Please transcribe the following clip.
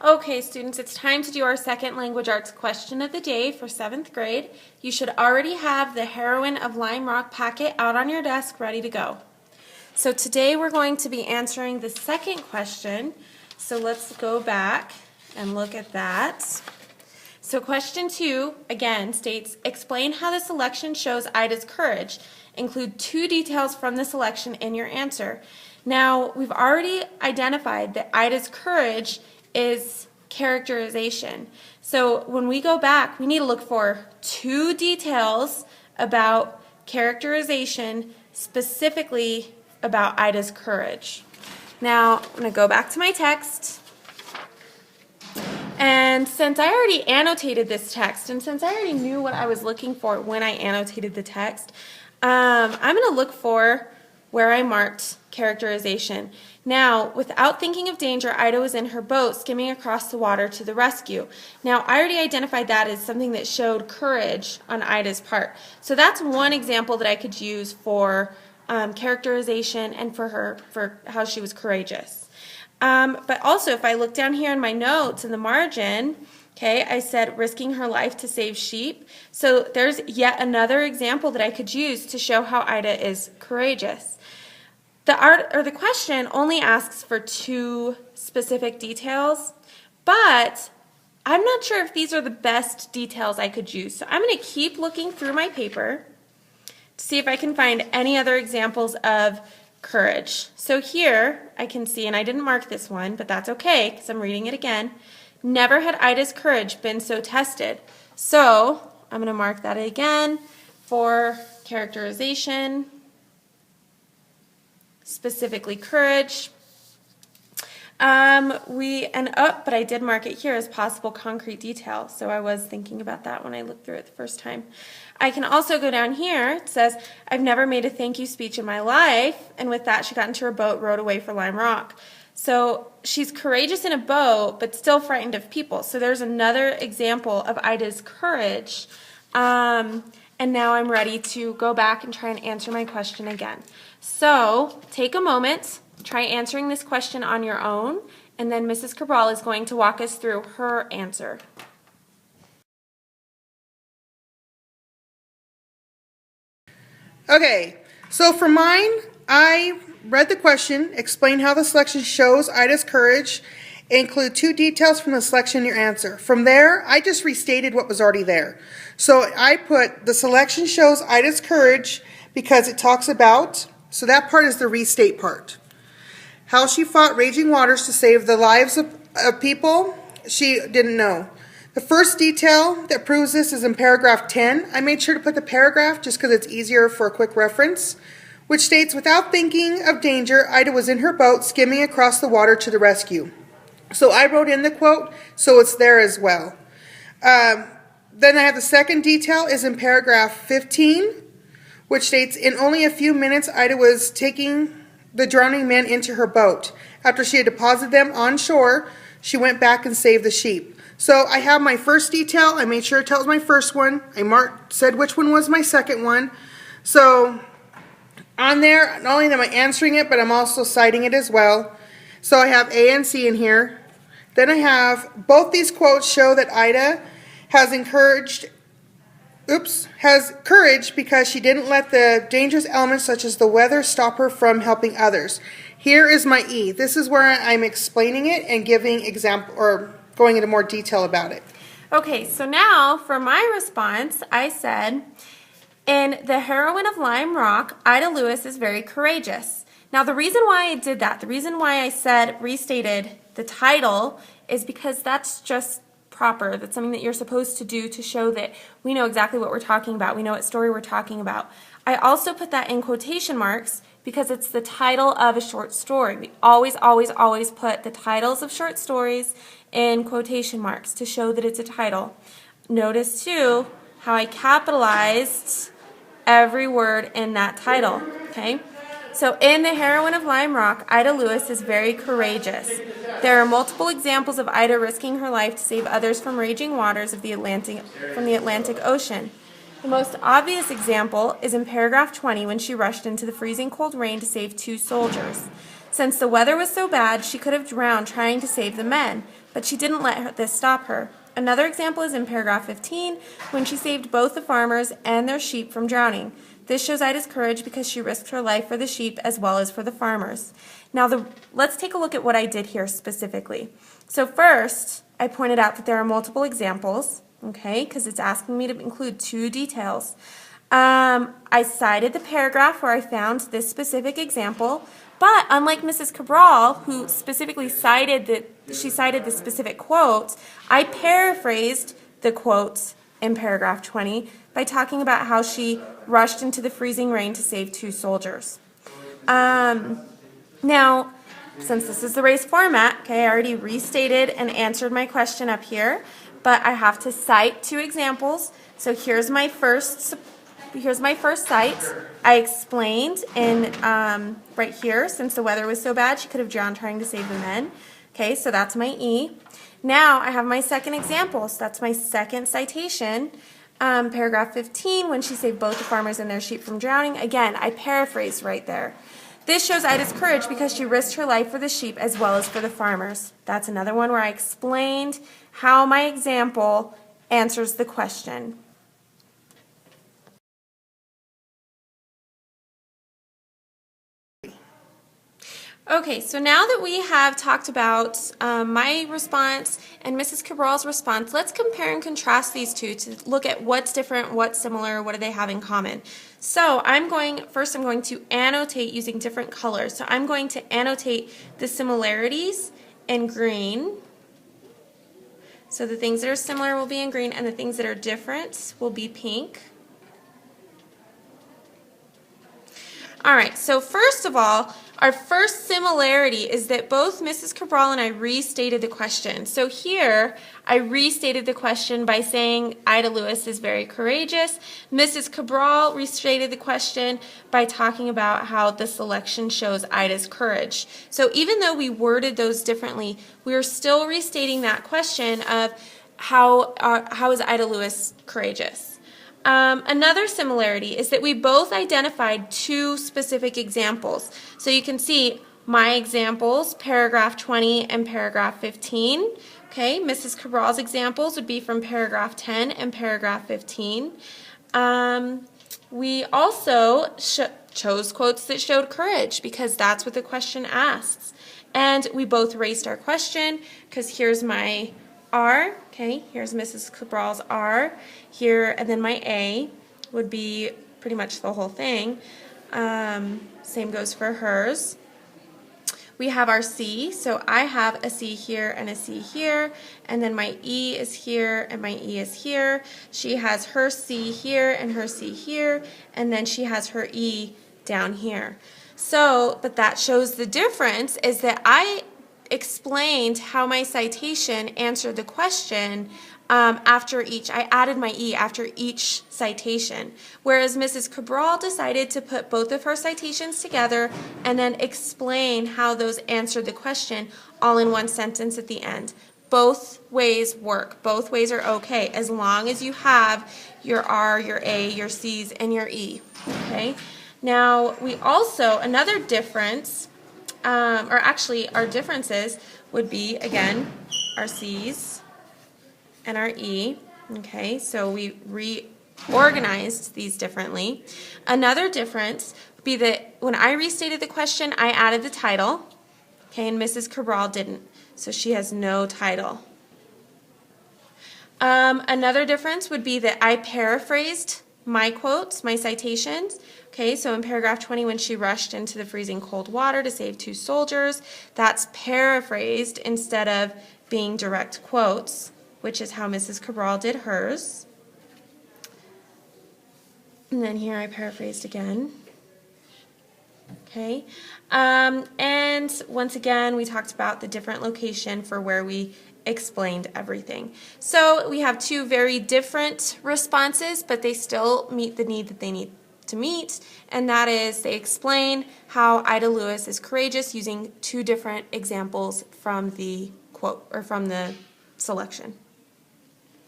Okay, students, it's time to do our second language arts question of the day for 7th grade. You should already have the Heroine of Lime Rock packet out on your desk ready to go. So today we're going to be answering the second question. So let's go back and look at that. So question 2, again, states, explain how the selection shows Ida's courage. Include 2 details from the selection in your answer. Now, we've already identified that Ida's courage is characterization. So when we go back, we need to look for 2 details about characterization, specifically about Ida's courage. Now, I'm going to go back to my text. And since I already annotated this text, and since I already knew what I was looking for when I annotated the text, I'm going to look for where I marked characterization. Now, without thinking of danger, Ida was in her boat skimming across the water to the rescue. Now, I already identified that as something that showed courage on Ida's part. So that's one example that I could use for characterization and for how she was courageous. But also, if I look down here in my notes in the margin, okay, I said risking her life to save sheep. So there's yet another example that I could use to show how Ida is courageous. The question only asks for 2 specific details, but I'm not sure if these are the best details I could use. So I'm going to keep looking through my paper to see if I can find any other examples of courage. So here I can see, and I didn't mark this one, but that's okay because I'm reading it again. Never had Ida's courage been so tested. So I'm going to mark that again for characterization, specifically courage. But I did mark it here as possible concrete detail, so I was thinking about that when I looked through it the first time. I can also go down here. It says, I've never made a thank you speech in my life, and with that she got into her boat, rowed away for Lime Rock. So she's courageous in a boat, but still frightened of people. So there's another example of Ida's courage. And now I'm ready to go back and try and answer my question again. So take a moment, try answering this question on your own, and then Mrs. Cabral is going to walk us through her answer. Okay, so for mine, I read the question, explain how the selection shows Ida's courage, include 2 details from the selection in your answer. From there, I just restated what was already there. So I put the selection shows Ida's courage because it talks about, so that part is the restate part. How she fought raging waters to save the lives of people she didn't know. The first detail that proves this is in paragraph 10. I made sure to put the paragraph just because it's easier for a quick reference, which states, without thinking of danger, Ida was in her boat skimming across the water to the rescue. So I wrote in the quote, so it's there as well. Then I have the second detail is in paragraph 15, which states, in only a few minutes, Ida was taking the drowning men into her boat. After she had deposited them on shore, she went back and saved the sheep. So I have my first detail. I made sure it tells my first one. I said which one was my second one. So on there, not only am I answering it, but I'm also citing it as well. So I have A and C in here. Then I have both these quotes show that Ida has courage because she didn't let the dangerous elements such as the weather stop her from helping others. Here is my E. This is where I'm explaining it and giving example or going into more detail about it. Okay, so now for my response, I said, in The Heroine of Lime Rock, Ida Lewis is very courageous. Now the reason why I did that, the reason why I restated the title is because that's just proper. That's something that you're supposed to do to show that we know exactly what we're talking about. We know what story we're talking about. I also put that in quotation marks because it's the title of a short story. We always, always, always put the titles of short stories in quotation marks to show that it's a title. Notice too how I capitalized every word in that title, okay? So in The Heroine of Lime Rock, Ida Lewis is very courageous. There are multiple examples of Ida risking her life to save others from raging waters of the Atlantic Ocean. The most obvious example is in paragraph 20 when she rushed into the freezing cold rain to save 2 soldiers. Since the weather was so bad, she could have drowned trying to save the men, but she didn't let this stop her. Another example is in paragraph 15 when she saved both the farmers and their sheep from drowning. This shows Ida's courage because she risked her life for the sheep as well as for the farmers. Now, let's take a look at what I did here specifically. So first, I pointed out that there are multiple examples, okay, because it's asking me to include 2 details. I cited the paragraph where I found this specific example, but unlike Mrs. Cabral, who specifically cited the specific quotes, I paraphrased the quotes in paragraph 20 by talking about how she rushed into the freezing rain to save 2 soldiers. Now, since this is the race format, okay, I already restated and answered my question up here, but I have to cite 2 examples. So here's my first cite. I explained in right here, since the weather was so bad, she could have drowned trying to save the men. Okay, so that's my E. Now I have my second example, so that's my second citation. Paragraph 15, when she saved both the farmers and their sheep from drowning. Again, I paraphrased right there. This shows Ida's courage because she risked her life for the sheep as well as for the farmers. That's another one where I explained how my example answers the question. Okay, so now that we have talked about my response and Mrs. Cabral's response, let's compare and contrast these two to look at what's different, what's similar, what do they have in common. So first I'm going to annotate using different colors. So I'm going to annotate the similarities in green. So the things that are similar will be in green and the things that are different will be pink. All right, so first of all, our first similarity is that both Mrs. Cabral and I restated the question. So here, I restated the question by saying Ida Lewis is very courageous. Mrs. Cabral restated the question by talking about how the selection shows Ida's courage. So even though we worded those differently, we are still restating that question of how is Ida Lewis courageous. Another similarity is that we both identified 2 specific examples. So you can see my examples, paragraph 20 and paragraph 15. Okay, Mrs. Cabral's examples would be from paragraph 10 and paragraph 15. We also chose quotes that showed courage because that's what the question asks. And we both erased our question because here's my R, okay, here's Mrs. Cabral's R here, and then my A would be pretty much the whole thing. Same goes for hers. We have our C, so I have a C here and a C here, and then my E is here and my E is here. She has her C here and her C here, and then she has her E down here. So, but that shows the difference is that I explained how my citation answered the question after each. I added my E after each citation, whereas Mrs. Cabral decided to put both of her citations together and then explain how those answered the question all in one sentence at the end. Both ways work. Both ways are okay as long as you have your R, your A, your C's, and your E. Okay. Now we also, another difference, or actually our differences would be, again, our C's and our E. Okay, so we reorganized these differently. Another difference would be that when I restated the question, I added the title, okay, and Mrs. Cabral didn't, so she has no title. Another difference would be that I paraphrased my quotes, my citations. Okay, so in paragraph 20, when she rushed into the freezing cold water to save 2 soldiers, that's paraphrased instead of being direct quotes, which is how Mrs. Cabral did hers. And then here I paraphrased again. Okay, and once again, we talked about the different location for where we explained everything. So we have 2 very different responses, but they still meet the need that they need to meet, and that is they explain how Ida Lewis is courageous using 2 different examples from the quote or from the selection.